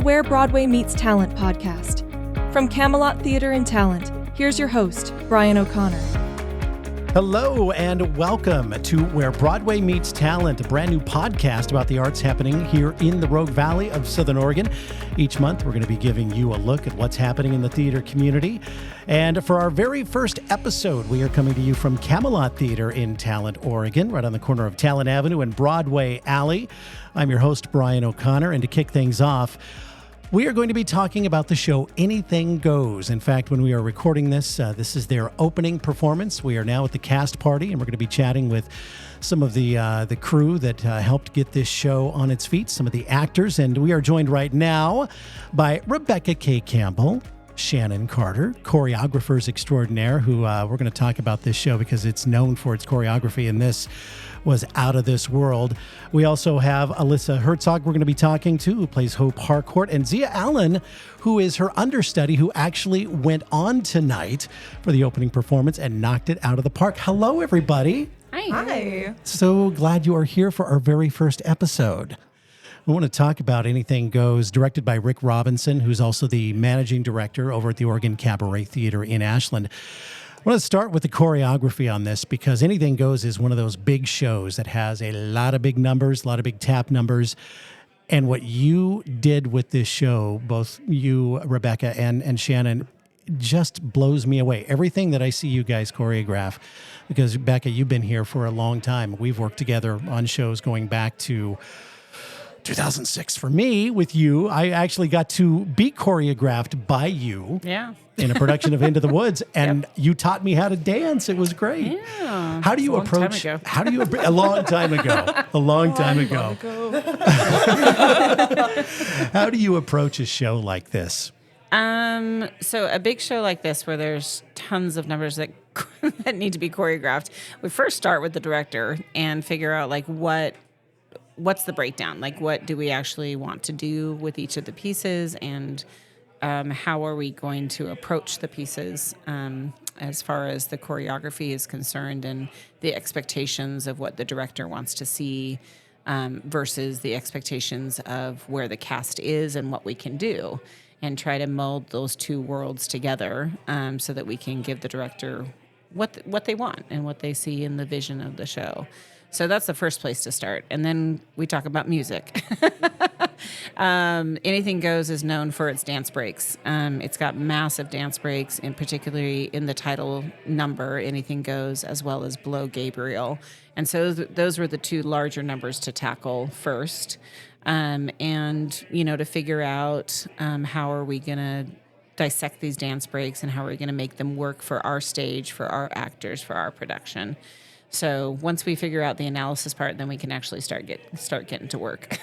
Where Broadway Meets Talent podcast. From Camelot Theatre and Talent, here's your host, Brian O'Connor. Hello and welcome to Where Broadway Meets Talent, a brand new podcast about the arts happening here in the Rogue Valley of Southern Oregon. Each month, we're going to be giving you a look at what's happening in the theater community. And for our very first episode, we are coming to you from Camelot Theatre in Talent, Oregon, right on the corner of Talent Avenue and Broadway Alley. I'm your host, Brian O'Connor, and to kick things off, we are going to be talking about the show Anything Goes. In fact, when we are recording this, this is their opening performance. We are now at the cast party, and we're going to be chatting with some of the crew that helped get this show on its feet, some of the actors. And we are joined right now by Rebecca K. Campbell, Shannon Carter, choreographers extraordinaire, who we're going to talk about this show because it's known for its choreography, and this was out of this world. We also have Alyssa Herzog we're going to be talking to, who plays Hope Harcourt, and Zia Allen, who is her understudy, who actually went on tonight for the opening performance and knocked it out of the park. Hello, everybody. Hi. So glad you are here for our very first episode. We want to talk about Anything Goes, directed by Rick Robinson, who's also the managing director over at the Oregon Cabaret Theater in Ashland. I want to start with the choreography on this because Anything Goes is one of those big shows that has a lot of big numbers, a lot of big tap numbers. And what you did with this show, both you, Rebecca, and Shannon, just blows me away. Everything that I see you guys choreograph, because Rebecca, you've been here for a long time. We've worked together on shows going back to 2006. For me, with you, I actually got to be choreographed by you. Yeah. In a production of Into the Woods, and you taught me how to dance. It was great. Yeah. How do you approach? How do you a long time ago? A long time ago. How do you approach a show like this? So a big show like this, where there's tons of numbers that that need to be choreographed, we first start with the director and figure out like what's the breakdown? Like, what do we actually want to do with each of the pieces, and how are we going to approach the pieces as far as the choreography is concerned, and the expectations of what the director wants to see versus the expectations of where the cast is and what we can do, and try to mold those two worlds together so that we can give the director what they want and what they see in the vision of the show. So that's the first place to start. And then we talk about music. Anything Goes is known for its dance breaks. It's got massive dance breaks, and particularly in the title number, Anything Goes, as well as Below Gabriel. And so those were the two larger numbers to tackle first. And, to figure out how are we going to dissect these dance breaks, and how are we going to make them work for our stage, for our actors, for our production. So once we figure out the analysis part, then we can actually start getting to work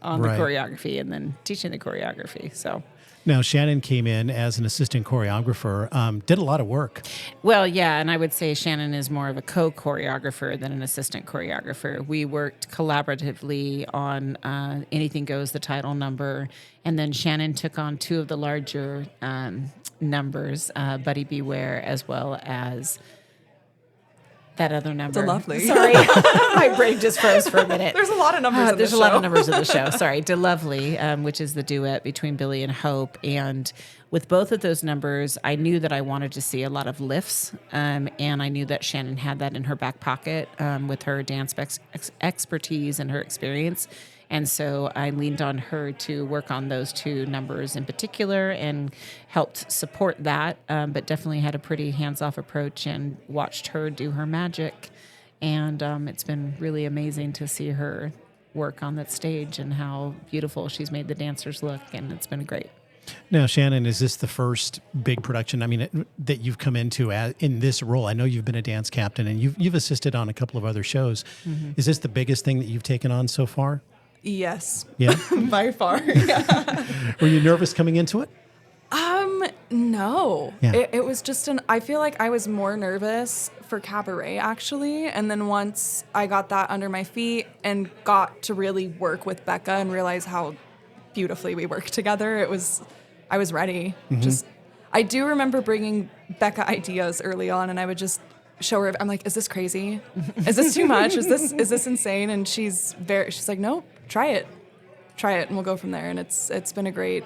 on the choreography, and then teaching the choreography. So now Shannon came in as an assistant choreographer, did a lot of work. Well, yeah, and I would say Shannon is more of a co-choreographer than an assistant choreographer. We worked collaboratively on Anything Goes, the title number, and then Shannon took on two of the larger numbers, Buddy Beware, as well as that other number. DeLovely. Sorry. My brain just froze for a minute. There's a lot of numbers in the show. There's a lot of numbers in the show. Sorry. DeLovely, which is the duet between Billy and Hope. And with both of those numbers, I knew that I wanted to see a lot of lifts. And I knew that Shannon had that in her back pocket with her dance expertise and her experience. And so I leaned on her to work on those two numbers in particular and helped support that, but definitely had a pretty hands-off approach and watched her do her magic. And it's been really amazing to see her work on that stage and how beautiful she's made the dancers look, and it's been great. Now, Shannon, is this the first big production, that you've come into in this role? I know you've been a dance captain, and you've assisted on a couple of other shows. Mm-hmm. Is this the biggest thing that you've taken on so far? Yes. Yeah? By far. Yeah. Were you nervous coming into it? No. Yeah. It was just I feel like I was more nervous for Cabaret, actually. And then once I got that under my feet and got to really work with Becca and realize how beautifully we work together, I was ready. Mm-hmm. I do remember bringing Becca ideas early on, and I would just show her. I'm like, "Is this crazy? Is this too much? Is this insane?" And she's like, "No, try it." try it and we'll go from there. And it's been a great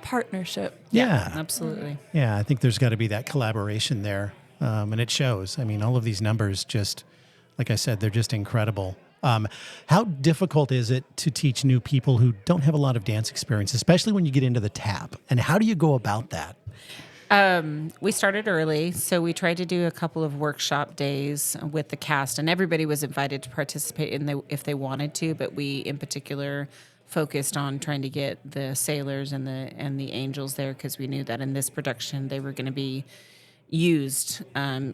partnership. Yeah. Absolutely. Yeah, I think there's got to be that collaboration there, and it shows. I mean, all of these numbers just, like I said, they're just incredible. How difficult is it to teach new people who don't have a lot of dance experience, especially when you get into the tap? And how do you go about that? We started early, so we tried to do a couple of workshop days with the cast, and everybody was invited to participate if they wanted to, but we in particular focused on trying to get the sailors and the angels there, because we knew that in this production they were going to be used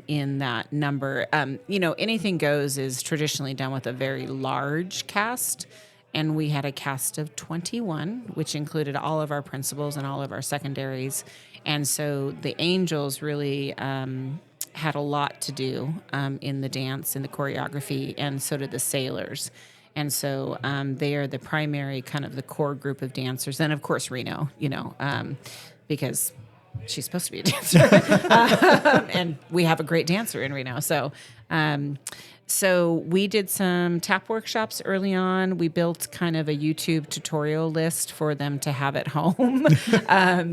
in that number. Anything Goes is traditionally done with a very large cast, and we had a cast of 21, which included all of our principals and all of our secondaries. And so the angels really had a lot to do in the dance and the choreography, and so did the sailors. And so they are the primary kind of the core group of dancers. And of course, Reno, because she's supposed to be a dancer. And we have a great dancer in Reno. So we did some tap workshops early on. We built kind of a YouTube tutorial list for them to have at home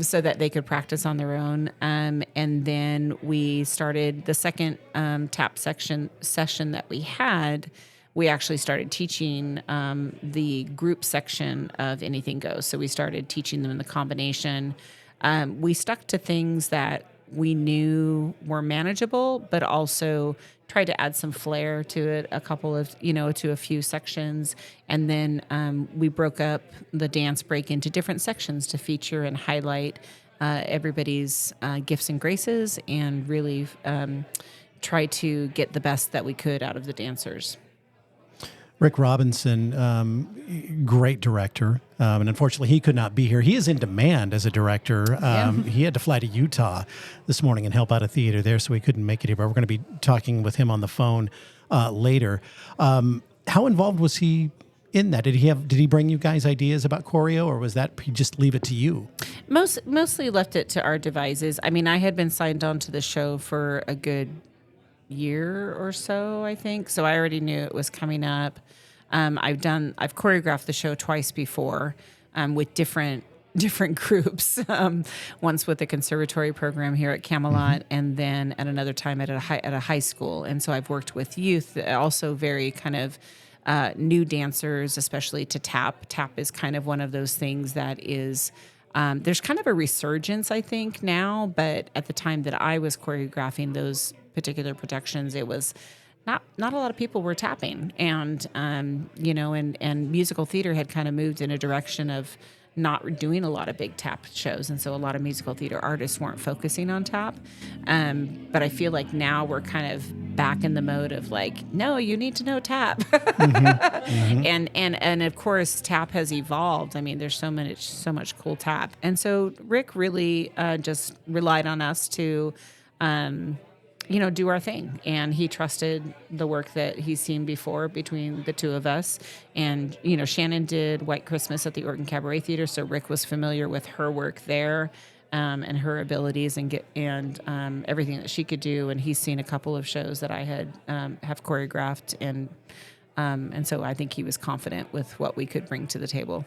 so that they could practice on their own. And then we started the second tap session that we had. We actually started teaching the group section of Anything Goes. So we started teaching them the combination. We stuck to things that we knew were manageable, but also tried to add some flair to it, to a few sections. And then we broke up the dance break into different sections to feature and highlight everybody's gifts and graces, and really try to get the best that we could out of the dancers. Rick Robinson, great director, and unfortunately he could not be here. He is in demand as a director. He had to fly to Utah this morning and help out a theater there, so he couldn't make it here, but we're going to be talking with him on the phone later. How involved was he in that? Did he bring you guys ideas about choreo, or was that he just leave it to you? Mostly left it to our devices. I mean, I had been signed on to the show for a good year or so, I think. So I already knew it was coming up. I've choreographed the show twice before with different groups. Once with the conservatory program here at Camelot, and then at another time at a high school. And so I've worked with youth, also very kind of new dancers, especially to tap. Tap is kind of one of those things that is. There's kind of a resurgence, I think, now, but at the time that I was choreographing those particular productions, it was not a lot of people were tapping, and and musical theater had kind of moved in a direction of not doing a lot of big tap shows, and so a lot of musical theater artists weren't focusing on tap. But I feel like now we're kind of back in the mode of like, no, you need to know tap. And of course tap has evolved. I mean, there's so much cool tap, and so Rick really just relied on us to do our thing. And he trusted the work that he's seen before between the two of us. And, Shannon did White Christmas at the Oregon Cabaret Theater, so Rick was familiar with her work there, and her abilities and everything that she could do. And he's seen a couple of shows that I have choreographed, and so I think he was confident with what we could bring to the table.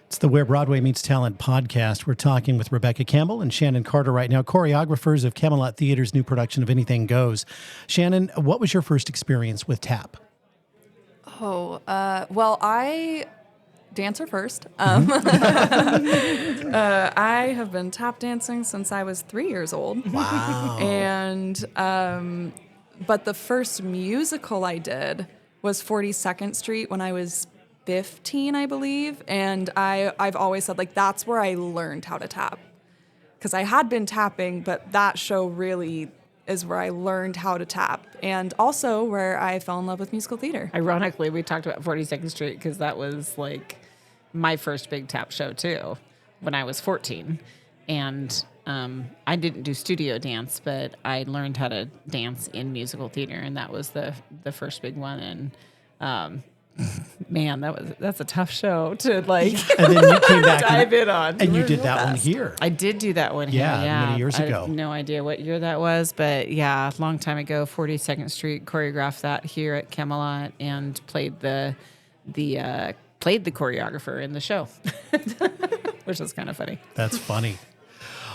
It's the Where Broadway Meets Talent podcast. We're talking with Rebecca Campbell and Shannon Carter right now, choreographers of Camelot Theatre's new production of Anything Goes. Shannon, what was your first experience with tap? Well, I dancer first. I have been tap dancing since I was 3 years old. Wow. And but the first musical I did was 42nd Street when I was 15, I believe. And I've always said, like, that's where I learned how to tap. Because I had been tapping, but that show really is where I learned how to tap. And also where I fell in love with musical theater. Ironically, we talked about 42nd Street because that was like my first big tap show too, when I was 14. And I didn't do studio dance, but I learned how to dance in musical theater, and that was the first big one. And man, that's a tough show to like and then you came back dive in on. And you did that one here. I did do that one here. Yeah, many years ago. I have no idea what year that was, but yeah, a long time ago. 42nd Street, choreographed that here at Camelot, and played the played the choreographer in the show, which is kind of funny. That's funny.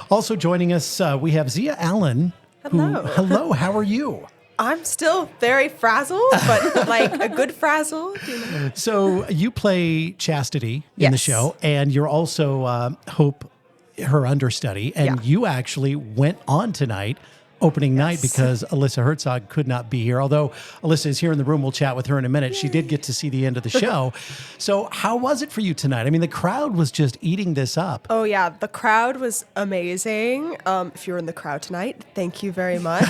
Also joining us, we have Zia Allen. Hello. Hello, how are you? I'm still very frazzled, but like a good frazzle. So you play Chastity in the Yes. show, and you're also Hope, her understudy, and Yeah. you actually went on tonight, opening night, because Alyssa Herzog could not be here. Although Alyssa is here in the room, we'll chat with her in a minute. She did get to see the end of the show. So how was it for you tonight? I mean, the crowd was just eating this up. Oh yeah, the crowd was amazing. If you were in the crowd tonight, thank you very much.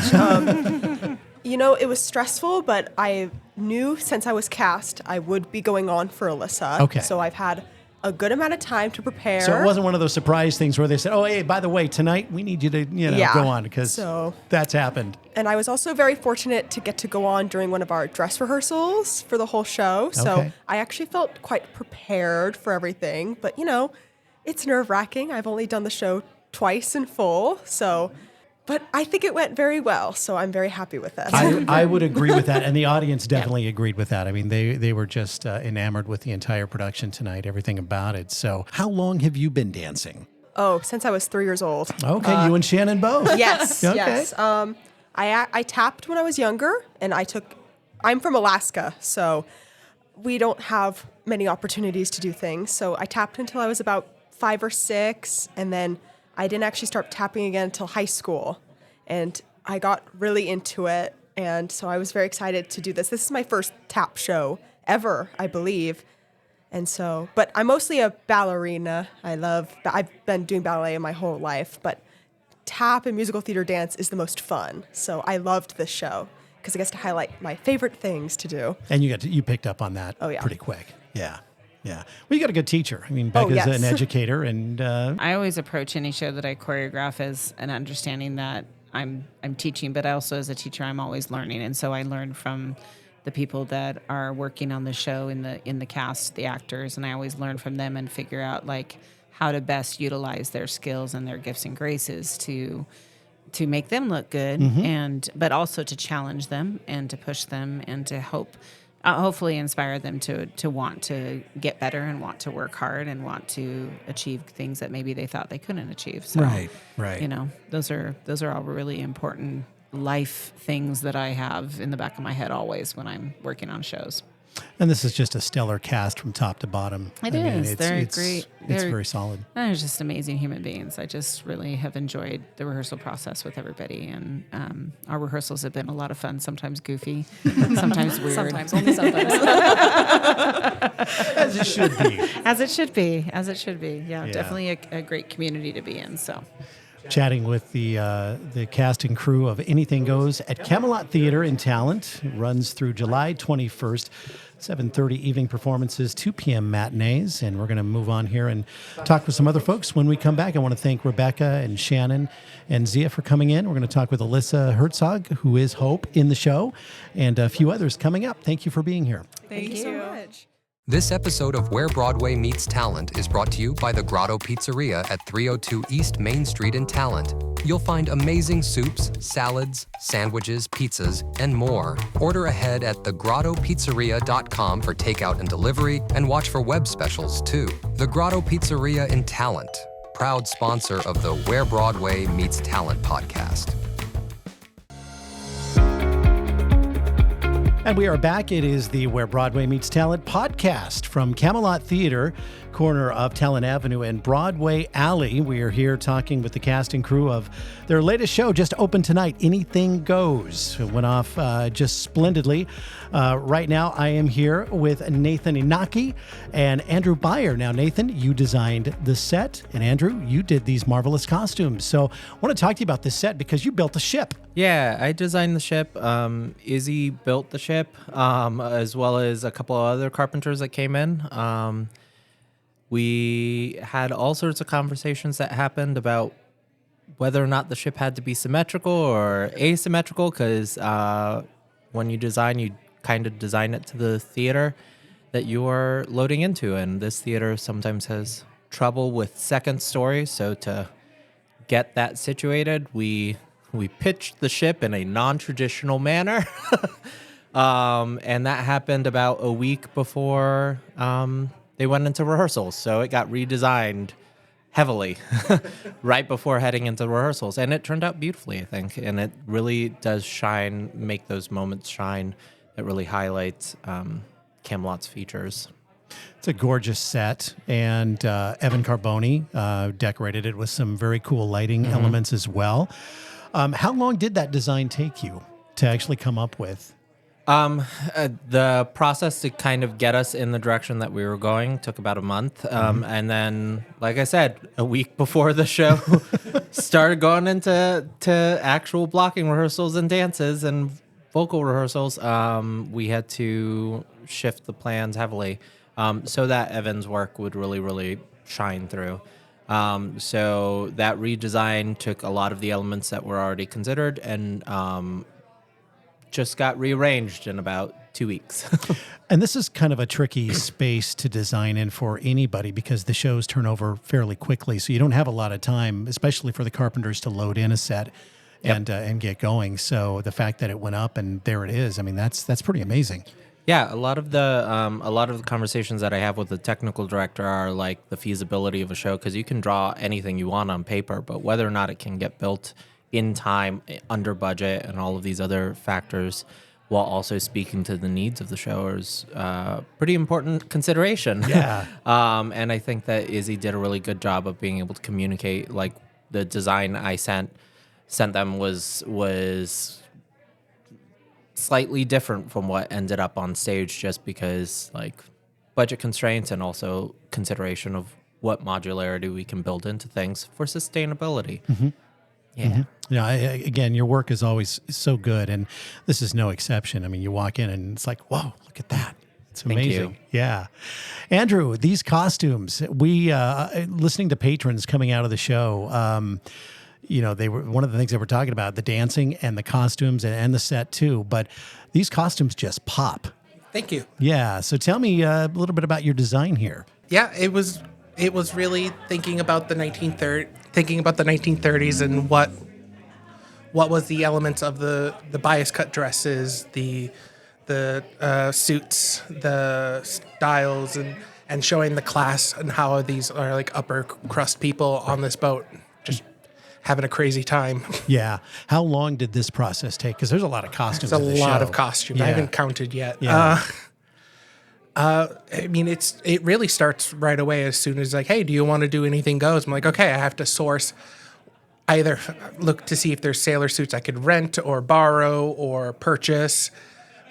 It was stressful, but I knew since I was cast, I would be going on for Alyssa. Okay. So I've had a good amount of time to prepare. So it wasn't one of those surprise things where they said, "Oh, hey, by the way, tonight we need you to, Yeah. go on," because So- that's happened. And I was also very fortunate to get to go on during one of our dress rehearsals for the whole show. So Okay. I actually felt quite prepared for everything. But, it's nerve-wracking. I've only done the show twice in full. But I think it went very well. So I'm very happy with it. I would agree with that, and the audience definitely agreed with that. I mean, they were just enamored with the entire production tonight, everything about it. So how long have you been dancing? Since I was 3 years old. Okay, you and Shannon both. Yes, Okay. yes. I tapped when I was younger, and I'm from Alaska, so we don't have many opportunities to do things. So I tapped until I was about 5 or 6, and then I didn't actually start tapping again until high school. And I got really into it, and so I was very excited to do this. This is my first tap show ever, I believe. And so, but I'm mostly a ballerina. I've been doing ballet my whole life, but tap and musical theater dance is the most fun. So I loved this show because it gets to highlight my favorite things to do. And you picked up on that pretty quick. Yeah. Yeah. Well, you got a good teacher. I mean, Becca's yes. an educator, and I always approach any show that I choreograph as an understanding that I'm teaching, but also as a teacher, I'm always learning. And so I learn from the people that are working on the show in the cast, the actors, and I always learn from them and figure out like how to best utilize their skills and their gifts and graces to make them look good, but also to challenge them and to push them and to hopefully inspire them to want to get better and want to work hard and want to achieve things that maybe they thought they couldn't achieve. So, right. those are all really important life things that I have in the back of my head always when I'm working on shows. And this is just a stellar cast from top to bottom. They're great. It's very solid. They're just amazing human beings. I just really have enjoyed the rehearsal process with everybody. And our rehearsals have been a lot of fun, sometimes goofy, sometimes weird. Only sometimes. As it should be. As it should be. Yeah. Definitely a great community to be in. So. Chatting with the cast and crew of Anything Goes at Camelot Theatre in Talent. It runs through July 21st, 7:30 evening performances, 2 p.m. matinees. And we're going to move on here and talk with some other folks when we come back. I want to thank Rebecca and Shannon and Zia for coming in. We're going to talk with Alyssa Herzog, who is Hope in the show, and a few others coming up. Thank you for being here. Thank you so much. This episode of Where Broadway Meets Talent is brought to you by the Grotto Pizzeria at 302 East Main Street in Talent. You'll find amazing soups, salads, sandwiches, pizzas, and more. Order ahead at thegrottopizzeria.com for takeout and delivery, and watch for web specials too. The Grotto Pizzeria in Talent, proud sponsor of the Where Broadway Meets Talent podcast. And we are back. It is the Where Broadway Meets Talent podcast from Camelot Theatre, corner of Talent Avenue and Broadway Alley. We are here talking with the cast and crew of their latest show, just opened tonight, Anything Goes. It went off just splendidly. Right now, I am here with Nathan Inaki and Andrew Byer. Now, Nathan, you designed the set, and Andrew, you did these marvelous costumes. So I want to talk to you about this set because you built a ship. Yeah, I designed the ship. Izzy built the ship, as well as a couple of other carpenters that came in. We had all sorts of conversations that happened about whether or not the ship had to be symmetrical or asymmetrical, because when you design, you kind of design it to the theater that you are loading into. And this theater sometimes has trouble with second story. So to get that situated, we pitched the ship in a non-traditional manner. And that happened about a week before they went into rehearsals. So it got redesigned heavily right before heading into rehearsals. And it turned out beautifully, I think. And it really does make those moments shine. It really highlights Camelot's features. It's a gorgeous set, and Evan Carboni decorated it with some very cool lighting elements as well. How long did that design take you to actually come up with? The process to kind of get us in the direction that we were going took about a month. And then, like I said, a week before the show, started going into actual blocking rehearsals and dances and vocal rehearsals. We had to shift the plans heavily so that Evan's work would really, really shine through. So that redesign took a lot of the elements that were already considered and just got rearranged in about 2 weeks. And this is kind of a tricky space to design in for anybody because the shows turn over fairly quickly. So you don't have a lot of time, especially for the carpenters, to load in a set and get going. So the fact that it went up and there it is, I mean, that's pretty amazing. Yeah, a lot of the conversations that I have with the technical director are like the feasibility of a show, because you can draw anything you want on paper, but whether or not it can get built in time, under budget, and all of these other factors, while also speaking to the needs of the show is pretty important consideration. Yeah. And I think that Izzy did a really good job of being able to communicate. Like the design I sent them was slightly different from what ended up on stage, just because like budget constraints and also consideration of what modularity we can build into things for sustainability. Yeah. Yeah. Again, your work is always so good, and this is no exception. I mean, you walk in and it's like, whoa, look at that. It's amazing. Thank you. Yeah. Andrew, these costumes, we, listening to patrons coming out of the show, they were one of the things they were talking about, the dancing and the costumes and the set too. But these costumes just pop. Thank you. Yeah. So tell me a little bit about your design here. Yeah, it was really thinking about the 1930s and what was the elements of the bias cut dresses, the suits, the styles, and showing the class and how these are like upper crust people on this boat just having a crazy time. Yeah. How long did this process take? Because there's a lot of costumes. It's in a the lot show. of costumes. Yeah. I haven't counted yet. Yeah. I mean, it really starts right away as soon as like, hey, do you want to do Anything Goes? I'm like, okay, I have to source, either look to see if there's sailor suits I could rent or borrow or purchase.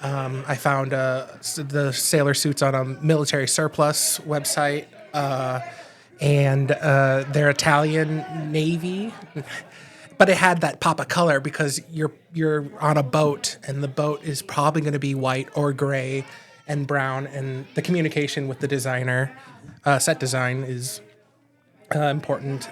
I found the sailor suits on a military surplus website, and they're Italian Navy, but it had that pop of color because you're on a boat and the boat is probably going to be white or gray and brown, and the communication with the designer, set design, is important.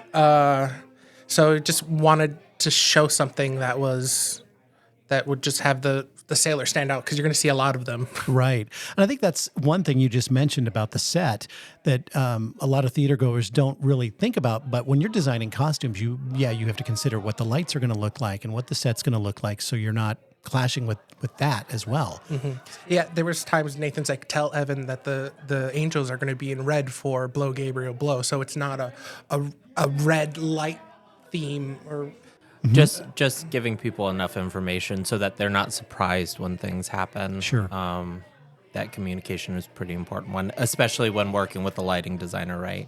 So just wanted to show something that would just have the sailor stand out, because you're going to see a lot of them. Right. And I think that's one thing you just mentioned about the set that a lot of theater goers don't really think about. But when you're designing costumes, you have to consider what the lights are going to look like and what the set's going to look like, so you're not clashing with that as well. Mm-hmm. Yeah, there was times Nathan's like, tell Evan that the angels are going to be in red for Blow Gabriel Blow, so it's not a red light theme or... Just giving people enough information so that they're not surprised when things happen. Sure. That communication is pretty important, especially when working with the lighting designer, right?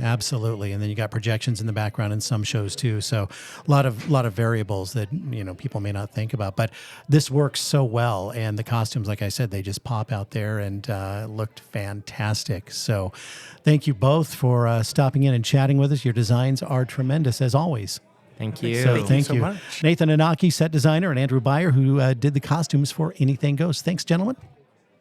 Absolutely. And then you got projections in the background in some shows too. So a lot of variables that, people may not think about, but this works so well. And the costumes, like I said, they just pop out there and looked fantastic. So thank you both for stopping in and chatting with us. Your designs are tremendous as always. Thank you. So thank you so much. Nathan Inaki, set designer, and Andrew Beyer, who did the costumes for Anything Goes. Thanks, gentlemen.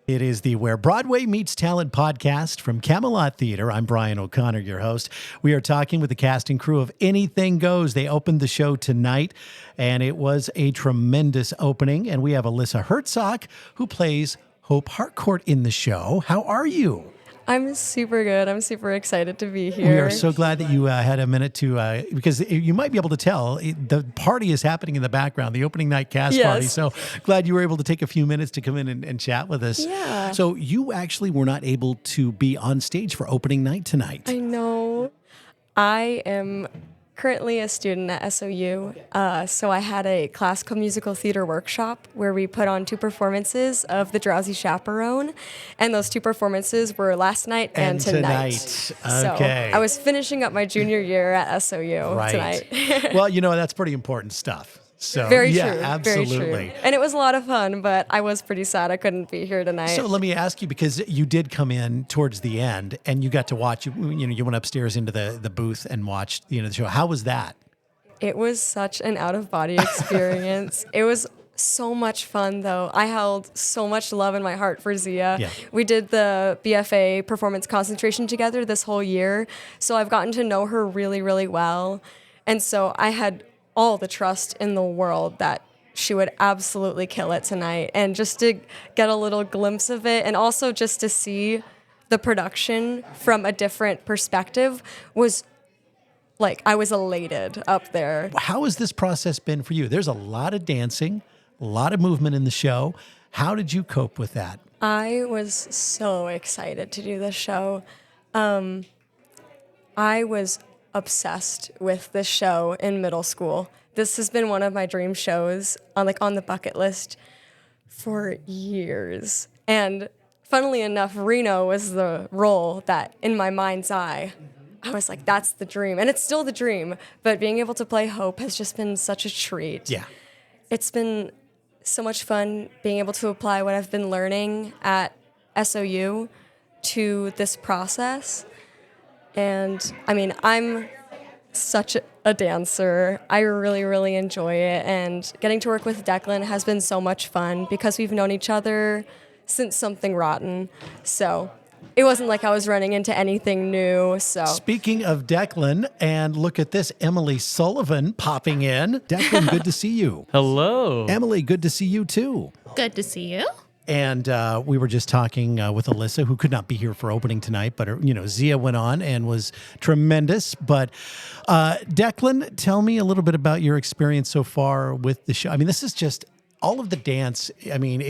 It is the Where Broadway Meets Talent podcast from Camelot Theatre. I'm Brian O'Connor, your host. We are talking with the cast and crew of Anything Goes. They opened the show tonight, and it was a tremendous opening. And we have Alyssa Herzog, who plays Hope Harcourt in the show. How are you? I'm super good. I'm super excited to be here. We are so glad that you had a minute to, because you might be able to tell the party is happening in the background, the opening night cast party. So glad you were able to take a few minutes to come in and chat with us. Yeah. So you actually were not able to be on stage for opening night tonight. I know. I am currently a student at SOU, so I had a classical musical theater workshop where we put on 2 performances of The Drowsy Chaperone, and those 2 performances were last night and tonight. Okay. So I was finishing up my junior year at SOU Right. tonight. Well, that's pretty important stuff. So Very yeah, true. absolutely. Very true. And it was a lot of fun, but I was pretty sad I couldn't be here tonight. So let me ask you, because you did come in towards the end and you got to watch, you went upstairs into the booth and watched, the show. How was that? It was such an out-of-body experience. It was so much fun, though. I held so much love in my heart for Zia. Yeah. We did the BFA performance concentration together this whole year, so I've gotten to know her really, really well. And so I had all the trust in the world that she would absolutely kill it tonight. And just to get a little glimpse of it, and also just to see the production from a different perspective, was like, I was elated up there. How has this process been for you? There's a lot of dancing, a lot of movement in the show. How did you cope with that? I was so excited to do this show. I was obsessed with this show in middle school. This has been one of my dream shows on the bucket list for years. And funnily enough, Reno was the role that in my mind's eye, I was like, that's the dream. And it's still the dream, but being able to play Hope has just been such a treat. Yeah. It's been so much fun being able to apply what I've been learning at SOU to this process. And I mean, I'm such a dancer. I really, really enjoy it. And getting to work with Declan has been so much fun because we've known each other since Something Rotten. So it wasn't like I was running into anything new. So Speaking of Declan, and look at this, Emily Sullivan popping in. Declan, good to see you. Hello. Emily, good to see you too. Good to see you. And we were just talking with Alyssa, who could not be here for opening tonight, but Zia went on and was tremendous. But Declan, tell me a little bit about your experience so far with the show. I mean, this is just all of the dance. I mean,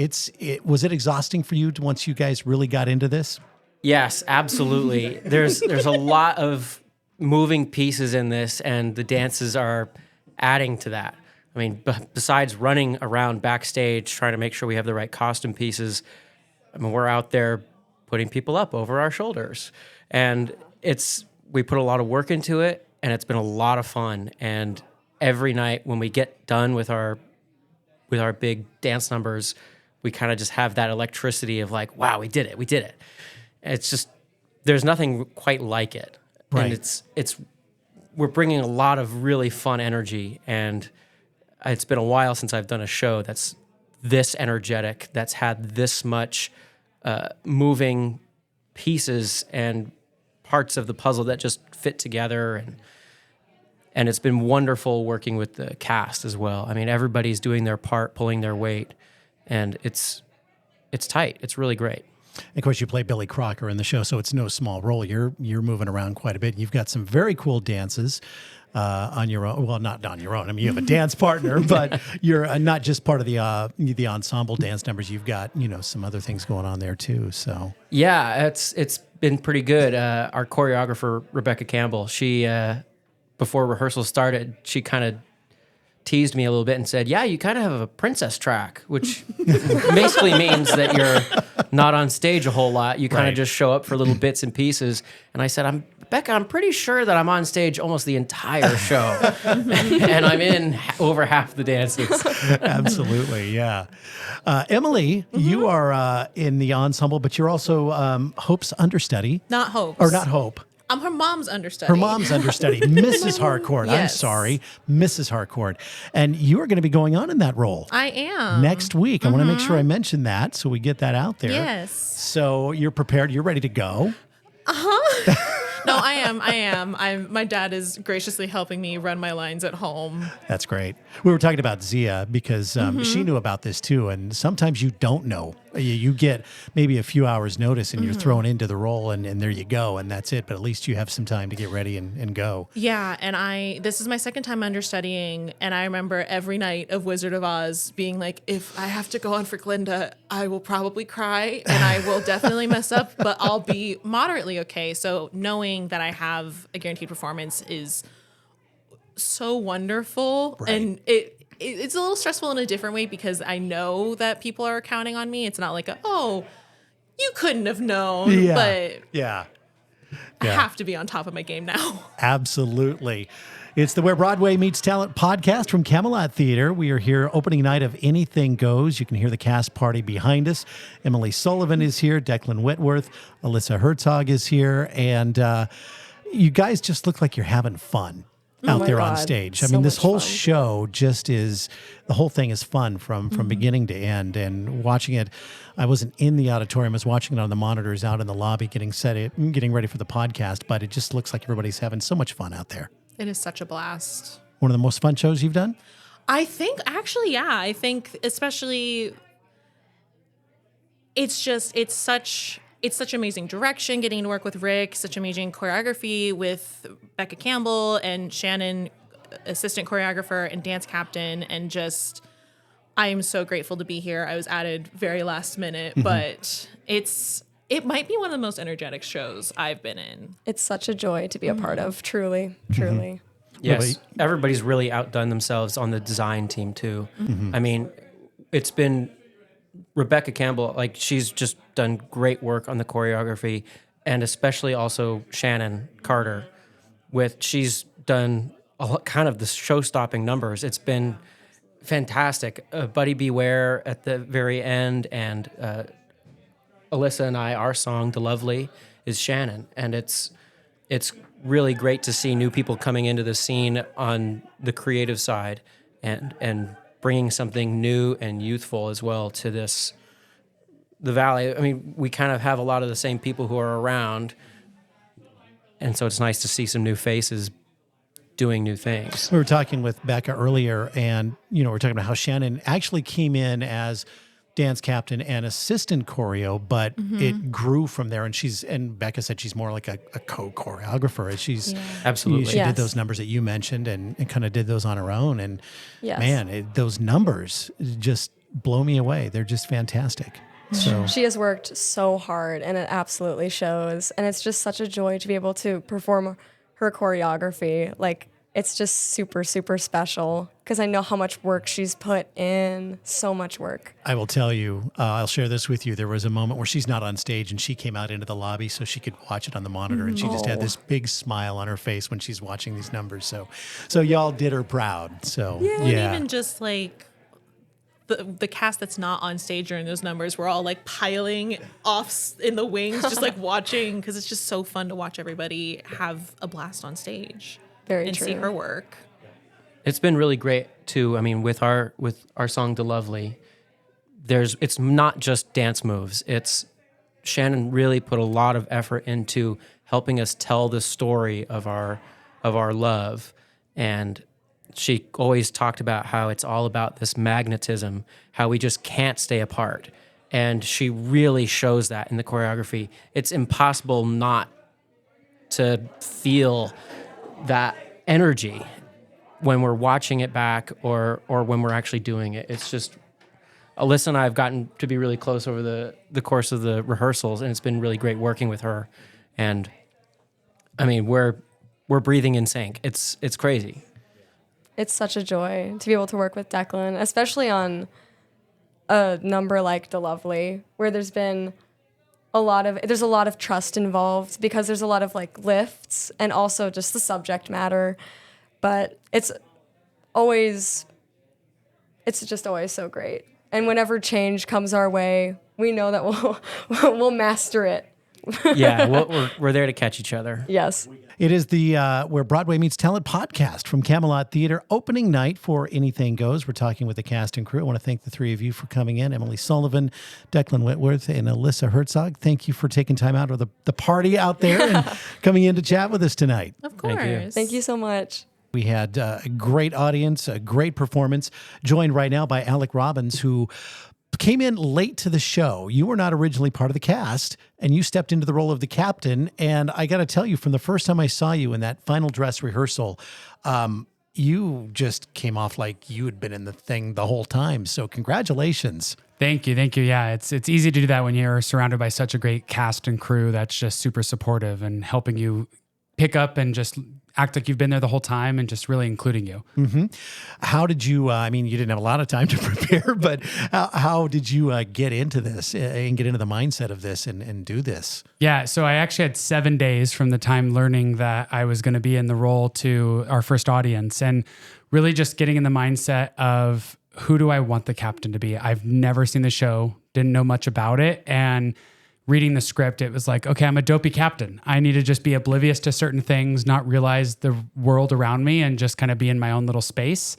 was it exhausting for you once you guys really got into this? Yes, absolutely. There's a lot of moving pieces in this, and the dances are adding to that. I mean, besides running around backstage trying to make sure we have the right costume pieces, I mean, we're out there putting people up over our shoulders. And we put a lot of work into it, and it's been a lot of fun. And every night when we get done with our big dance numbers, we kind of just have that electricity of like, wow, we did it. It's just, there's nothing quite like it. Right. And we're bringing a lot of really fun energy, and it's been a while since I've done a show that's this energetic, that's had this much moving pieces and parts of the puzzle that just fit together. And it's been wonderful working with the cast as well. I mean, everybody's doing their part, pulling their weight, and it's tight. It's really great. Of course, you play Billy Crocker in the show, so it's no small role. You're moving around quite a bit. You've got some very cool dances on your own. Well, not on your own. I mean, you have a dance partner, but you're not just part of the ensemble dance numbers. You've got some other things going on there too. So yeah, it's been pretty good. Our choreographer Rebecca Campbell, she before rehearsal started, she kind of teased me a little bit and said, "Yeah, you kind of have a princess track," which basically means that you're not on stage a whole lot. You kind of just show up for little bits and pieces. And I said, Becca, I'm pretty sure that I'm on stage almost the entire show. And I'm in over half the dances. Absolutely, yeah. Emily, you are in the ensemble, but you're also Hope's understudy. Not Hope. Or not Hope. I'm her mom's understudy. Her mom's understudy, Mrs. Harcourt. I'm Yes. sorry, Mrs. Harcourt. And you are going to be going on in that role. I am. Next week. I want to make sure I mention that so we get that out there. Yes. So you're prepared. You're ready to go. No, I am. My dad is graciously helping me run my lines at home. That's great. We were talking about Zia because she knew about this too. And sometimes you don't know You get maybe a few hours notice and you're thrown into the role and there you go. And that's it. But at least you have some time to get ready and go. Yeah, and this is my second time understudying, and I remember every night of Wizard of Oz being like, if I have to go on for Glinda, I will probably cry and I will definitely mess up, but I'll be moderately okay. So knowing that I have a guaranteed performance is so wonderful. Right. And it's a little stressful in a different way because I know that people are counting on me. It's not like, you couldn't have known, but Yeah. I have to be on top of my game now. Absolutely. It's the Where Broadway Meets Talent podcast from Camelot Theatre. We are here opening night of Anything Goes. You can hear the cast party behind us. Emily Sullivan is here. Declan Whitworth. Alyssa Herzog is here. And you guys just look like you're having fun out there on stage. I mean, this whole show just is, the whole thing is fun from beginning to end. And watching it, I wasn't in the auditorium, I was watching it on the monitors out in the lobby, getting ready for the podcast, but it just looks like everybody's having so much fun out there. It is such a blast. One of the most fun shows you've done? I think, actually, yeah. I think especially, it's such amazing direction, getting to work with Rick, such amazing choreography with Becca Campbell and Shannon, assistant choreographer and dance captain, and just, I am so grateful to be here. I was added very last minute, but it might be one of the most energetic shows I've been in. It's such a joy to be a part of, truly. Yes, everybody's really outdone themselves on the design team too. I mean, it's been Rebecca Campbell, like she's just done great work on the choreography, and especially also Shannon Carter, she's done kind of the show-stopping numbers. It's been fantastic. Buddy Beware at the very end, and Alyssa and I, our song, The Lovely, is Shannon. And it's really great to see new people coming into the scene on the creative side and bringing something new and youthful as well to the Valley. I mean, we kind of have a lot of the same people who are around, and so it's nice to see some new faces doing new things. We were talking with Becca earlier, and we're talking about how Shannon actually came in as dance captain and assistant choreo, but it grew from there. And Becca said she's more like a co-choreographer. She's absolutely she did those numbers that you mentioned and kind of did those on her own. And man, those numbers just blow me away. They're just fantastic. So she has worked so hard, and it absolutely shows. And it's just such a joy to be able to perform her choreography. Like, it's just super, super special because I know how much work she's put in. So much work. I will tell you, I'll share this with you. There was a moment where she's not on stage and she came out into the lobby so she could watch it on the monitor. And she just had this big smile on her face when she's watching these numbers. So y'all did her proud. So and even just like the cast that's not on stage during those numbers, we're all like piling off in the wings, just like watching, because it's just so fun to watch everybody have a blast on stage. Very and true. See her work. It's been really great too. I mean, with our song "The Lovely," it's not just dance moves. It's Shannon really put a lot of effort into helping us tell the story of our love, and she always talked about how it's all about this magnetism, how we just can't stay apart, and she really shows that in the choreography. It's impossible not to feel that energy when we're watching it back or when we're actually doing it. It's just, Alyssa and I have gotten to be really close over the course of the rehearsals, and it's been really great working with her. And I mean, we're breathing in sync. It's crazy. It's such a joy to be able to work with Declan, especially on a number like The Lovely, where there's a lot of trust involved because there's a lot of like lifts and also just the subject matter. But it's just always so great. And whenever change comes our way, we know that we'll master it. Yeah, we're there to catch each other. Yes. It is the Where Broadway Meets Talent podcast from Camelot Theatre, opening night for Anything Goes. We're talking with the cast and crew. I want to thank the three of you for coming in. Emily Sullivan, Declan Whitworth, and Alyssa Herzog. Thank you for taking time out of the party out there and coming in to chat with us tonight. Of course. Thank you so much. We had a great audience, a great performance, joined right now by Alec Robbins, who came in late to the show. You were not originally part of the cast, and you stepped into the role of the captain. And I got to tell you, from the first time I saw you in that final dress rehearsal, you just came off like you had been in the thing the whole time. So congratulations. Thank you. Yeah, it's easy to do that when you're surrounded by such a great cast and crew that's just super supportive and helping you pick up and just act like you've been there the whole time and just really including you. Mm-hmm. How did you, I mean, you didn't have a lot of time to prepare, but how did you get into this and get into the mindset of this and do this? Yeah, so I actually had 7 days from the time learning that I was going to be in the role to our first audience, and really just getting in the mindset of who do I want the captain to be? I've never seen the show, didn't know much about it, and reading the script, it was like, okay, I'm a dopey captain. I need to just be oblivious to certain things, not realize the world around me, and just kind of be in my own little space.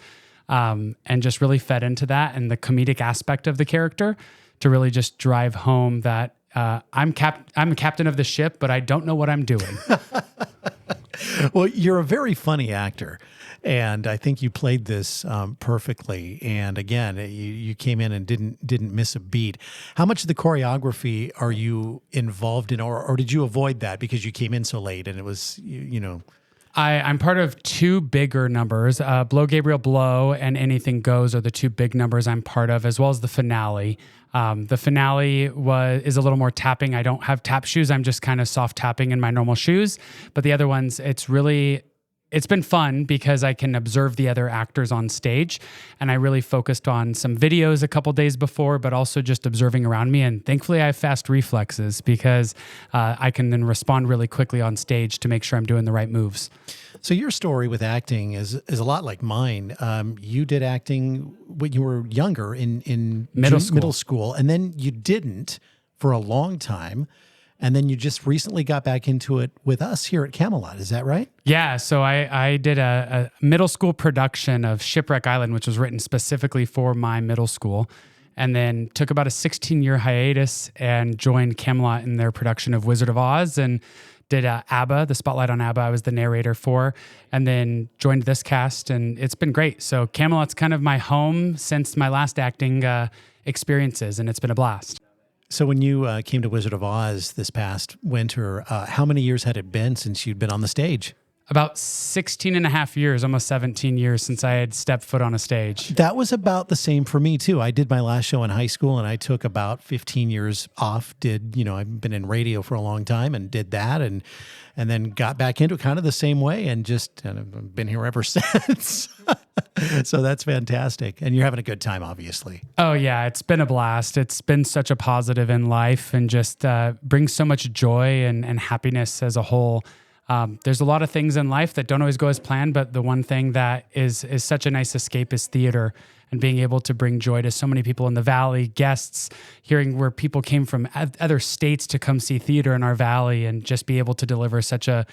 And just really fed into that and the comedic aspect of the character to really just drive home that I'm a captain of the ship, but I don't know what I'm doing. Well, you're a very funny actor, and I think you played this perfectly. And again, you came in and didn't miss a beat. How much of the choreography are you involved in, or did you avoid that because you came in so late and it was, you know? I'm part of two bigger numbers. Blow Gabriel Blow and Anything Goes are the two big numbers I'm part of, as well as the finale. The finale is a little more tapping. I don't have tap shoes. I'm just kind of soft tapping in my normal shoes. But the other ones, it's been fun because I can observe the other actors on stage. And I really focused on some videos a couple days before, but also just observing around me. And thankfully I have fast reflexes because I can then respond really quickly on stage to make sure I'm doing the right moves. So your story with acting is a lot like mine. You did acting when you were younger in middle school, and then you didn't for a long time. And then you just recently got back into it with us here at Camelot. Is that right? Yeah. So I did a middle school production of Shipwreck Island, which was written specifically for my middle school, and then took about a 16-year hiatus and joined Camelot in their production of Wizard of Oz, and did ABBA, the spotlight on ABBA. I was the narrator for, and then joined this cast, and it's been great. So Camelot's kind of my home since my last acting experiences, and it's been a blast. So when you came to Wizard of Oz this past winter, how many years had it been since you'd been on the stage? About 16 and a half years, almost 17 years since I had stepped foot on a stage. That was about the same for me too. I did my last show in high school and I took about 15 years off. I've been in radio for a long time and did that and then got back into it kind of the same way and just been here ever since. So that's fantastic. And you're having a good time, obviously. Oh yeah, it's been a blast. It's been such a positive in life and just brings so much joy and happiness as a whole. There's a lot of things in life that don't always go as planned, but the one thing that is such a nice escape is theater and being able to bring joy to so many people in the Valley, guests, hearing where people came from other states to come see theater in our Valley and just be able to deliver such a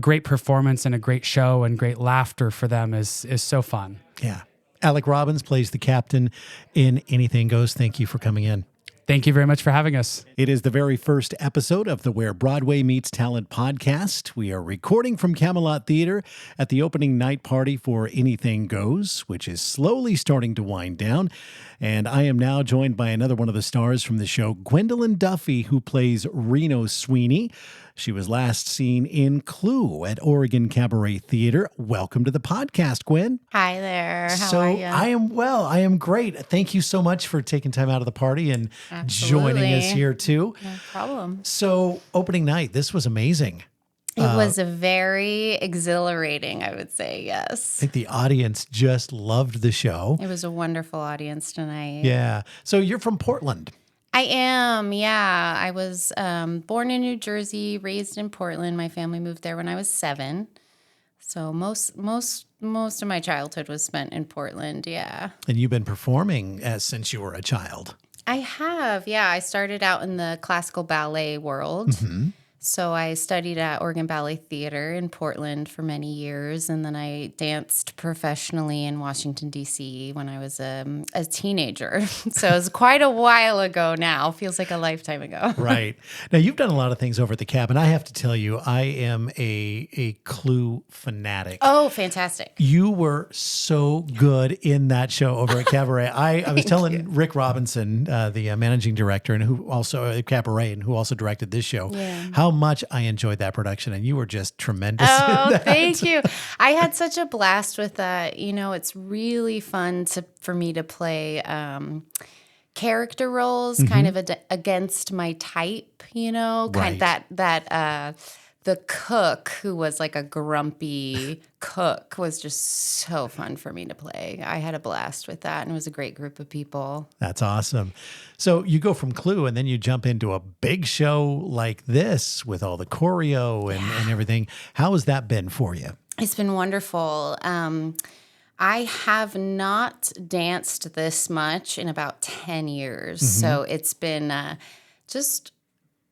great performance and a great show and great laughter for them is so fun. Yeah. Alec Robbins plays the captain in Anything Goes. Thank you for coming in. Thank you very much for having us. It is the very first episode of the Where Broadway Meets Talent podcast. We are recording from Camelot Theatre at the opening night party for Anything Goes, which is slowly starting to wind down. And I am now joined by another one of the stars from the show, Gwendolyn Duffy, who plays Reno Sweeney. She was last seen in Clue at Oregon Cabaret Theater. Welcome to the podcast, Gwen. Hi there. How are you? I am well. I am great. Thank you so much for taking time out of the party and joining us here too. No problem. So opening night, this was amazing. It was a very exhilarating, I would say, yes. I think the audience just loved the show. It was a wonderful audience tonight. Yeah. So you're from Portland. I am, yeah. I was born in New Jersey, raised in Portland. My family moved there when I was 7. So most of my childhood was spent in Portland, yeah. And you've been performing since you were a child. I have, yeah. I started out in the classical ballet world. Mm-hmm. So I studied at Oregon Ballet Theatre in Portland for many years, and then I danced professionally in Washington, D.C. when I was a teenager. So it was quite a while ago now. Feels like a lifetime ago. Right. Now, you've done a lot of things over at the Cab, and I have to tell you, I am a Clue fanatic. Oh, fantastic. You were so good in that show over at Cabaret. I was telling Rick Robinson, the managing director, and who also at Cabaret, and who also directed this show, how much I enjoyed that production, and you were just tremendous. Oh, in that. thank you. I had such a blast with that. You know, it's really fun for me to play character roles, kind of against my type. You know, kind that the cook, who was like a grumpy cook, was just so fun for me to play. I had a blast with that, and it was a great group of people. That's awesome. So you go from Clue, and then you jump into a big show like this with all the choreo and everything. How has that been for you? It's been wonderful. I have not danced this much in about 10 years. So it's been just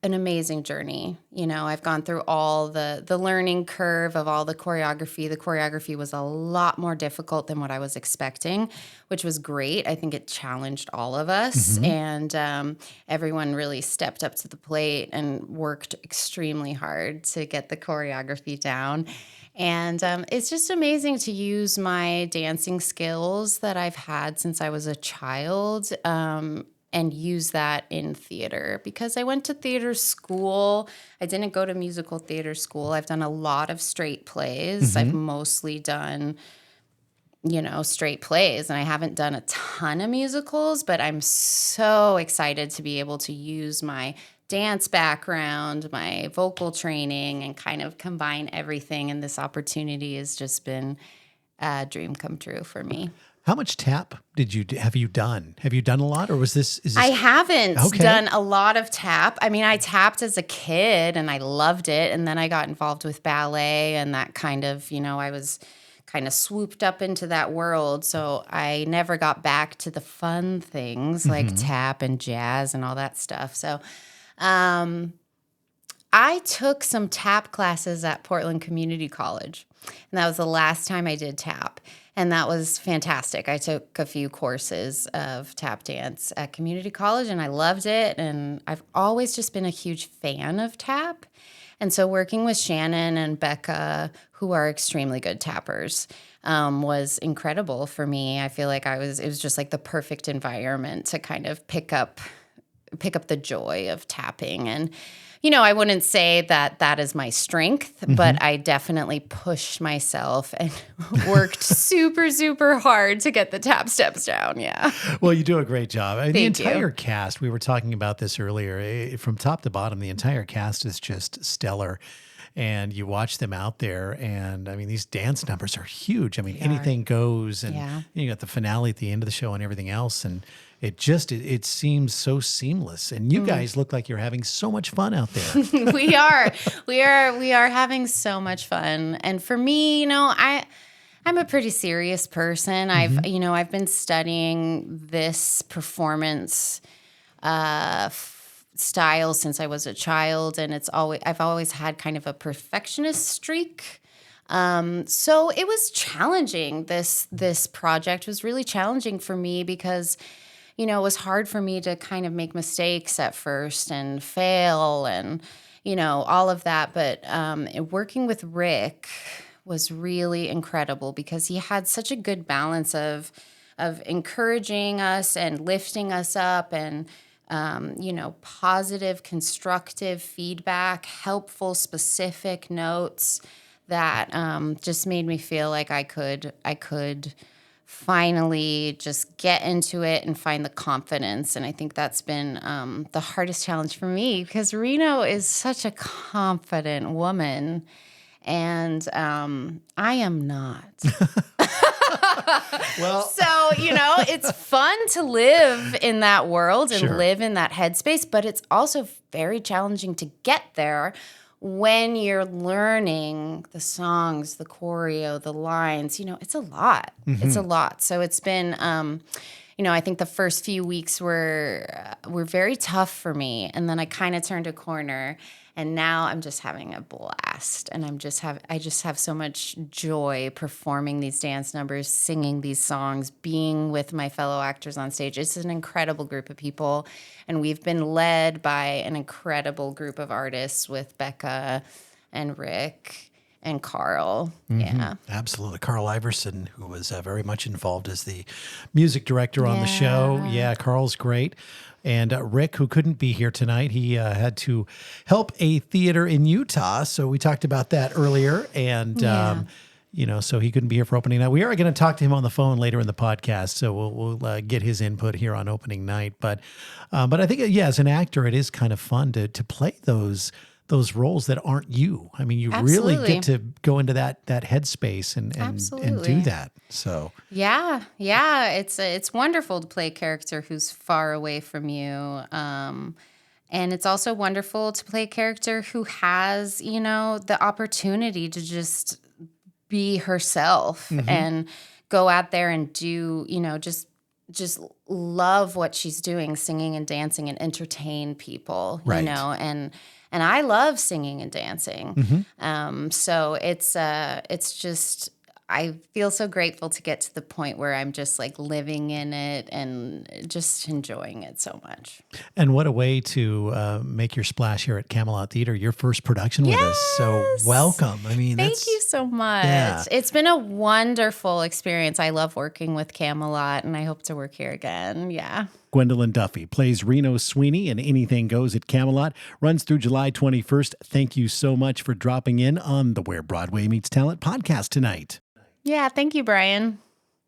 an amazing journey. You know, I've gone through all the learning curve of all the choreography. The choreography was a lot more difficult than what I was expecting, which was great. I think it challenged all of us, and everyone really stepped up to the plate and worked extremely hard to get the choreography down. And it's just amazing to use my dancing skills that I've had since I was a child, and use that in theater, because I went to theater school. I didn't go to musical theater school. I've done a lot of straight plays. I've mostly done, you know, straight plays, and I haven't done a ton of musicals, but I'm so excited to be able to use my dance background, my vocal training, and kind of combine everything. And this opportunity has just been a dream come true for me. How much tap have you done? Have you done a lot, or is this? I haven't done a lot of tap. I mean, I tapped as a kid and I loved it. And then I got involved with ballet, and that kind of, you know, I was kind of swooped up into that world. So I never got back to the fun things like tap and jazz and all that stuff. So I took some tap classes at Portland Community College, and that was the last time I did tap. And that was fantastic. I took a few courses of tap dance at community college, and I loved it. And I've always just been a huge fan of tap. And so working with Shannon and Becca, who are extremely good tappers, was incredible for me. I feel like it was just like the perfect environment to kind of pick up the joy of tapping. And you know, I wouldn't say that that is my strength, but I definitely pushed myself and worked super, super hard to get the tap steps down. Yeah. Well, you do a great job. I mean, the Thank entire you. cast, we were talking about this earlier, from top to bottom, the entire cast is just stellar. And you watch them out there, and I mean, these dance numbers are huge. I mean, anything goes, and you got the finale at the end of the show and everything else. And it seems so seamless. And you guys look like you're having so much fun out there. We are having so much fun. And for me, you know, I'm a pretty serious person. I've been studying this performance style since I was a child, and I've always had kind of a perfectionist streak. So it was challenging. This project was really challenging for me because, you know, it was hard for me to kind of make mistakes at first and fail and, you know, all of that. But working with Rick was really incredible because he had such a good balance of encouraging us and lifting us up and, you know, positive, constructive feedback, helpful, specific notes that just made me feel like I could finally just get into it and find the confidence. And I think that's been the hardest challenge for me because Reno is such a confident woman, and I am not. Well, so, you know, it's fun to live in that world and live in that headspace, but it's also very challenging to get there when you're learning the songs, the choreo, the lines. You know, it's a lot. It's a lot. So it's been, I think the first few weeks were very tough for me, and then I kind of turned a corner, and now I'm just having a blast, and I just have so much joy performing these dance numbers, singing these songs, being with my fellow actors on stage. It's an incredible group of people, and we've been led by an incredible group of artists with Becca and Rick and Carl. Yeah. Absolutely. Carl Iverson, who was very much involved as the music director on the show. Yeah, Carl's great. And Rick, who couldn't be here tonight, he had to help a theater in Utah. So we talked about that earlier. And, so he couldn't be here for opening night. We are going to talk to him on the phone later in the podcast. So we'll get his input here on opening night. But I think, as an actor, it is kind of fun to play those roles that aren't you. I mean, you really get to go into that headspace and do that. So yeah, it's wonderful to play a character who's far away from you, and it's also wonderful to play a character who has the opportunity to just be herself and go out there and do just love what she's doing, singing and dancing, and entertain people. Right. And I love singing and dancing. So it's just, I feel so grateful to get to the point where I'm just like living in it and just enjoying it so much. And what a way to make your splash here at Camelot Theatre, your first production with us. So welcome. I mean, thank you so much. Yeah. It's been a wonderful experience. I love working with Camelot, and I hope to work here again. Yeah. Gwendolyn Duffy plays Reno Sweeney in Anything Goes at Camelot. Runs through July 21st. Thank you so much for dropping in on the Where Broadway Meets Talent podcast tonight. Yeah, thank you, Brian.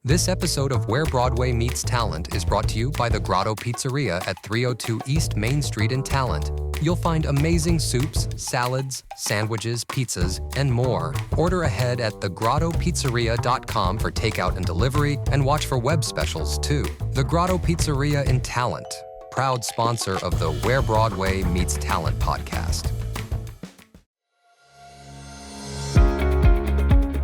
This episode of Where Broadway Meets Talent is brought to you by the Grotto Pizzeria at 302 East Main Street in Talent. You'll find amazing soups, salads, sandwiches, pizzas, and more. Order ahead at thegrottopizzeria.com for takeout and delivery, and watch for web specials too. The Grotto Pizzeria in Talent, proud sponsor of the Where Broadway Meets Talent podcast.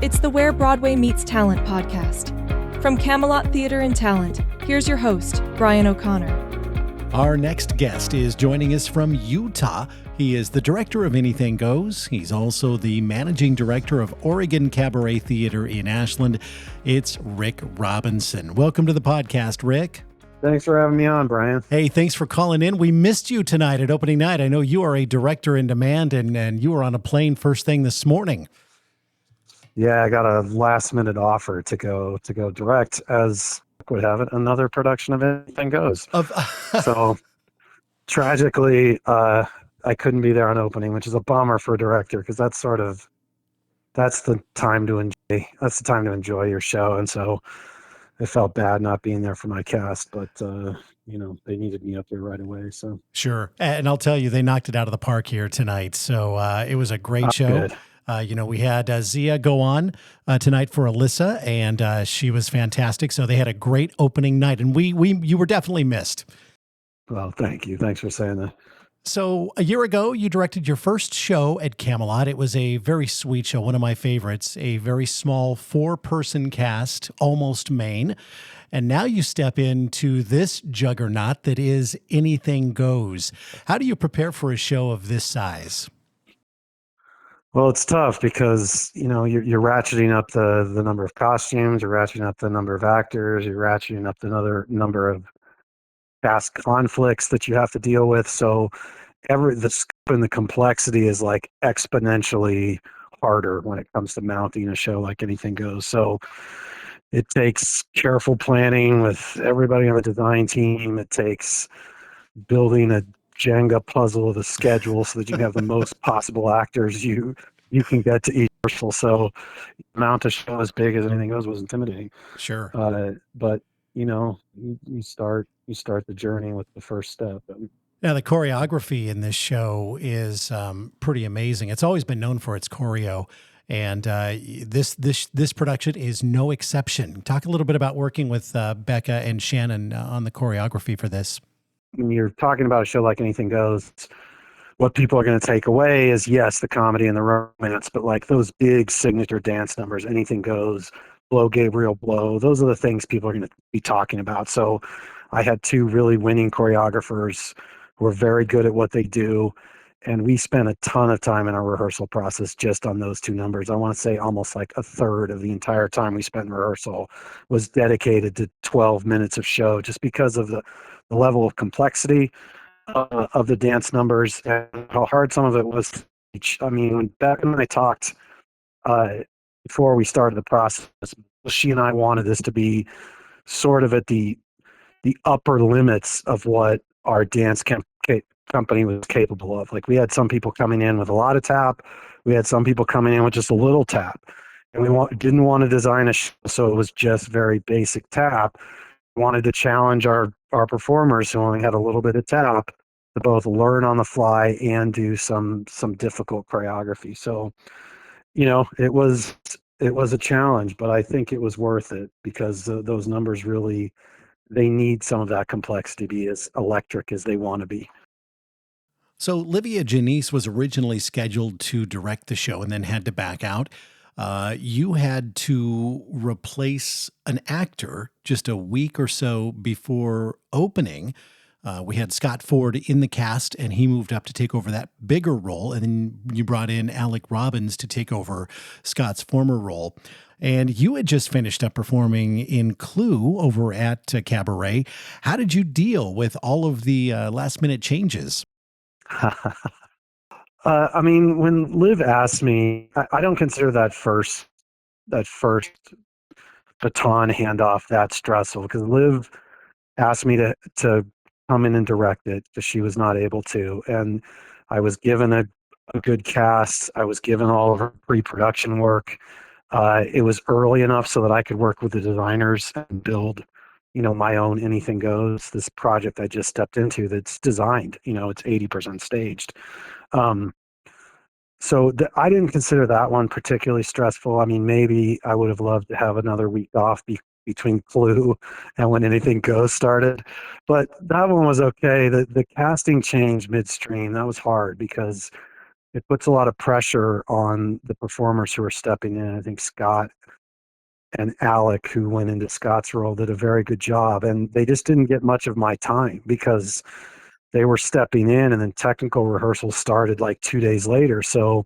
It's the Where Broadway Meets Talent podcast. From Camelot Theatre and Talent, here's your host, Brian O'Connor. Our next guest is joining us from Utah. He is the director of Anything Goes. He's also the managing director of Oregon Cabaret Theater in Ashland. It's Rick Robinson. Welcome to the podcast, Rick. Thanks for having me on, Brian. Hey, thanks for calling in. We missed you tonight at opening night. I know you are a director in demand, and you were on a plane first thing this morning. Yeah, I got a last-minute offer to go direct, as would have it, another production of Anything Goes. So, tragically, I couldn't be there on opening, which is a bummer for a director, because that's the time to enjoy your show, and so I felt bad not being there for my cast, but they needed me up there right away. So sure, and I'll tell you, they knocked it out of the park here tonight. So it was a great show. Good. We had Zia go on tonight for Alyssa, and she was fantastic. So they had a great opening night, and you were definitely missed. Well, thank you. Thanks for saying that. So a year ago, you directed your first show at Camelot. It was a very sweet show, one of my favorites, a very small 4-person cast, almost main. And now you step into this juggernaut that is Anything Goes. How do you prepare for a show of this size? Well, it's tough because, you're ratcheting up the number of costumes, you're ratcheting up the number of actors, you're ratcheting up the number of cast conflicts that you have to deal with. So the scope and the complexity is like exponentially harder when it comes to mounting a show like Anything Goes. So it takes careful planning with everybody on the design team. It takes building a Jenga puzzle of a schedule so that you have the most possible actors you can get to each rehearsal. So mount a show as big as Anything Goes was intimidating. Sure. But you start the journey with the first step. Now, the choreography in this show is pretty amazing. It's always been known for its choreo, and this production is no exception. Talk a little bit about working with Becca and Shannon on the choreography for this. When you're talking about a show like Anything Goes, what people are going to take away is, yes, the comedy and the romance, but like those big signature dance numbers, Anything Goes, Blow Gabriel Blow. Those are the things people are going to be talking about. So I had two really winning choreographers who are very good at what they do. And we spent a ton of time in our rehearsal process just on those two numbers. I want to say almost like a third of the entire time we spent in rehearsal was dedicated to 12 minutes of show, just because of the level of complexity of the dance numbers and how hard some of it was to teach. I mean, when Becca and I talked before we started the process, she and I wanted this to be sort of at the upper limits of what our dance company was capable of. Like, we had some people coming in with a lot of tap, we had some people coming in with just a little tap, and we didn't want to design a show so it was just very basic tap. We wanted to challenge our performers who only had a little bit of tap to both learn on the fly and do some difficult choreography. So, it was a challenge, but I think it was worth it, because those numbers really, they need some of that complexity to be as electric as they want to be. So Livia Janice was originally scheduled to direct the show and then had to back out. You had to replace an actor just a week or so before opening. We had Scott Ford in the cast, and he moved up to take over that bigger role. And then you brought in Alec Robbins to take over Scott's former role. And you had just finished up performing in Clue over at Cabaret. How did you deal with all of the last minute changes? I mean, when Liv asked me, I don't consider that first baton handoff that stressful, because Liv asked me to come in and direct it because she was not able to, and I was given a good cast. I was given all of her pre-production work. It was early enough so that I could work with the designers and build, my own Anything Goes, this project I just stepped into that's designed. It's 80% staged. So I didn't consider that one particularly stressful. I mean, maybe I would have loved to have another week off between Clue and When Anything Goes started, but that one was okay. The casting change midstream, that was hard because it puts a lot of pressure on the performers who are stepping in. I think Scott and Alec, who went into Scott's role, did a very good job, and they just didn't get much of my time because they were stepping in, and then technical rehearsals started like 2 days later. So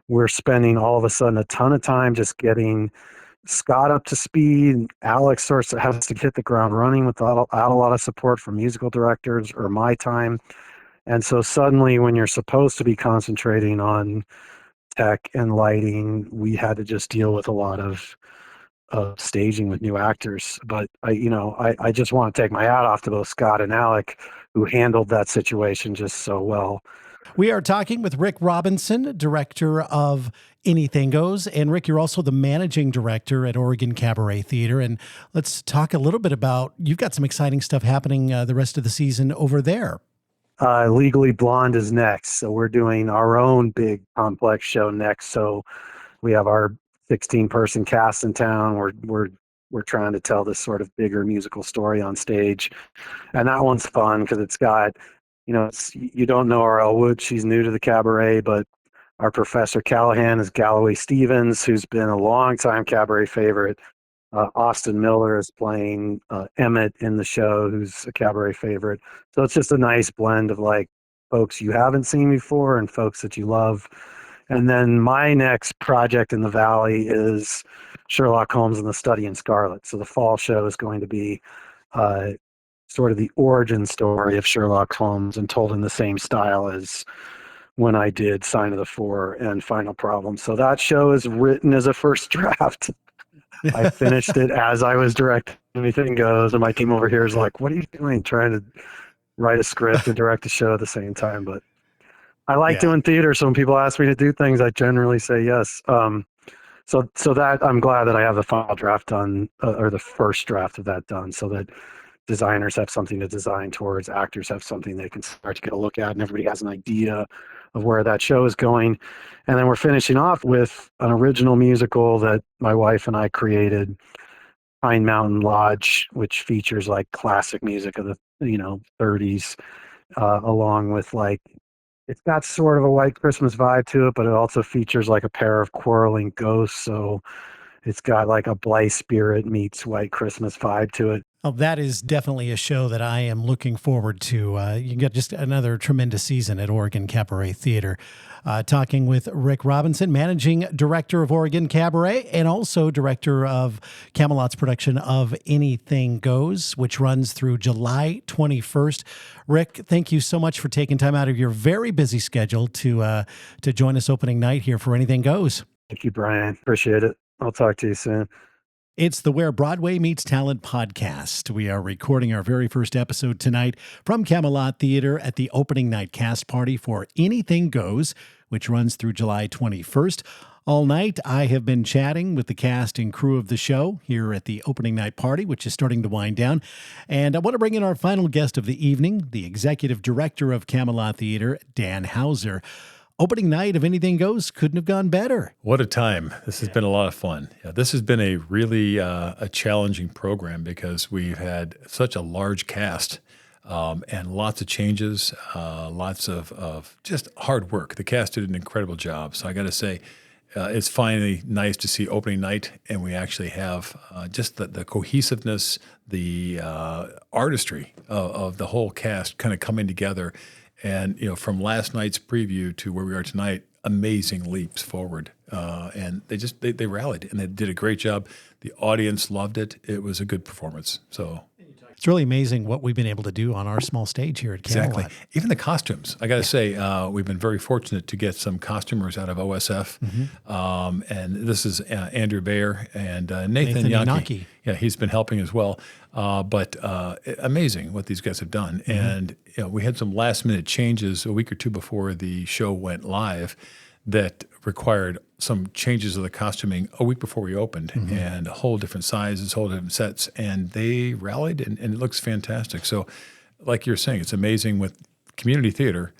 we're spending all of a sudden a ton of time just getting Scott up to speed. Alex starts to has to hit the ground running without a lot of support from musical directors or my time. And so suddenly, when you're supposed to be concentrating on tech and lighting, we had to just deal with a lot of staging with new actors. But I just want to take my hat off to both Scott and Alec, who handled that situation just so well. We are talking with Rick Robinson, director of Anything Goes. And Rick, you're also the managing director at Oregon Cabaret Theatre. And let's talk a little bit about, you've got some exciting stuff happening the rest of the season over there. Legally Blonde is next. So we're doing our own big complex show next. So we have our 16-person cast in town. We're trying to tell this sort of bigger musical story on stage. And that one's fun because it's got, you don't know our Elwood. She's new to the cabaret, but our Professor Callahan is Galloway Stevens, who's been a longtime cabaret favorite. Austin Miller is playing Emmett in the show, who's a cabaret favorite. So it's just a nice blend of like folks you haven't seen before and folks that you love. And then my next project in the Valley is Sherlock Holmes and the Study in Scarlet. So the fall show is going to be sort of the origin story of Sherlock Holmes and told in the same style as when I did Sign of the Four and Final Problem. So that show is written as a first draft. I finished it as I was directing Anything Goes, and my team over here is like, what are you doing, trying to write a script and direct a show at the same time? But I like doing theater, so when people ask me to do things, I generally say yes. So that I'm glad that I have the final draft done, or the first draft of that done, so that designers have something to design towards, actors have something they can start to get a look at, and everybody has an idea of where that show is going. And then we're finishing off with an original musical that my wife and I created, Pine Mountain Lodge, which features like classic music of the 30s, along with like, it's got sort of a White Christmas vibe to it, but it also features like a pair of quarreling ghosts. So It's got like a Bly Spirit meets White Christmas vibe to it. Oh, that is definitely a show that I am looking forward to. You get just another tremendous season at Oregon Cabaret Theater. Talking with Rick Robinson, managing director of Oregon Cabaret and also director of Camelot's production of Anything Goes, which runs through July 21st. Rick, thank you so much for taking time out of your very busy schedule to join us opening night here for Anything Goes. Thank you, Brian. Appreciate it. I'll talk to you soon. It's the Where Broadway Meets Talent podcast. We are recording our very first episode tonight from Camelot Theatre at the opening night cast party for Anything Goes, which runs through July 21st. All night, I have been chatting with the cast and crew of the show here at the opening night party, which is starting to wind down. And I want to bring in our final guest of the evening, the executive director of Camelot Theatre, Dan Hauser. Opening night of Anything Goes couldn't have gone better. What a time. This has been a lot of fun. Yeah, this has been a really a challenging program because we've had such a large cast and lots of changes, lots of just hard work. The cast did an incredible job. So I got to say, it's finally nice to see opening night and we actually have just the cohesiveness, the artistry of the whole cast kind of coming together. And, from last night's preview to where we are tonight, amazing leaps forward. And they rallied and they did a great job. The audience loved it. It was a good performance. So it's really amazing what we've been able to do on our small stage here at Camelot. Exactly. Even the costumes. I got to say, we've been very fortunate to get some costumers out of OSF. Mm-hmm. And this is Andrew Bayer and Nathan Yanke. Yeah, he's been helping as well. But amazing what these guys have done. Mm-hmm. And we had some last minute changes a week or two before the show went live that required some changes of the costuming a week before we opened, mm-hmm. and a whole different sizes, whole different sets, and they rallied and it looks fantastic. So like you're saying, it's amazing with community theater,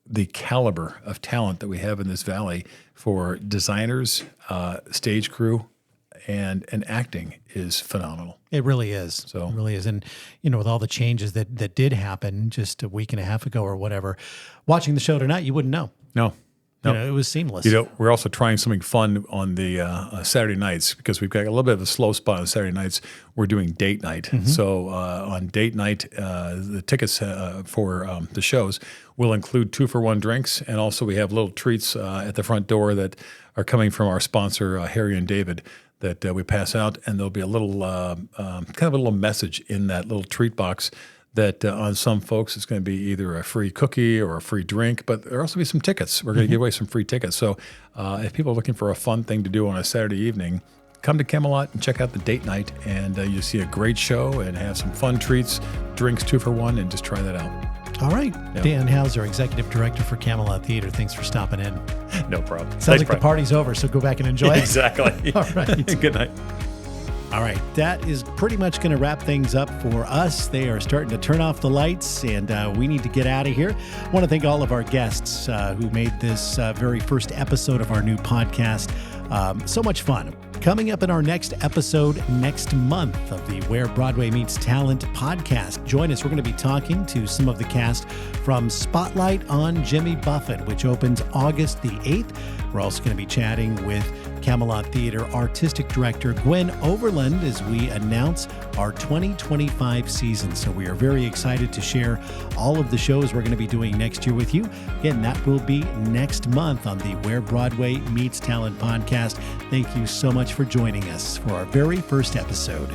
the caliber of talent that we have in this valley for designers, stage crew, and acting is phenomenal. It really is. So it really is. And, with all the changes that did happen just a week and a half ago or whatever, watching the show tonight, you wouldn't know. No. It was seamless. We're also trying something fun on the Saturday nights because we've got a little bit of a slow spot on Saturday nights. We're doing date night. Mm-hmm. So on date night, the tickets for the shows will include 2-for-1 drinks. And also we have little treats at the front door that are coming from our sponsor, Harry and David, that we pass out. And there'll be a little kind of a little message in that little treat box that on some folks it's going to be either a free cookie or a free drink, but there'll also be some tickets. We're going to give away some free tickets. So if people are looking for a fun thing to do on a Saturday evening, come to Camelot and check out the date night, and you'll see a great show and have some fun treats, drinks 2-for-1, and just try that out. All right. Yeah. Dan Hauser, Executive Director for Camelot Theatre. Thanks for stopping in. No problem. Sounds like the party's over, so go back and enjoy it. Exactly. All right. Good night. All right, that is pretty much going to wrap things up for us. They are starting to turn off the lights, and we need to get out of here. I want to thank all of our guests who made this very first episode of our new podcast so much fun. Coming up in our next episode next month of the Where Broadway Meets Talent podcast. Join us. We're going to be talking to some of the cast from Spotlight on Jimmy Buffett, which opens August the 8th. We're also going to be chatting with Camelot Theatre Artistic Director Gwen Overland as we announce our 2025 season. So we are very excited to share all of the shows we're going to be doing next year with you. Again, that will be next month on the Where Broadway Meets Talent podcast. Thank you so much for joining us for our very first episode.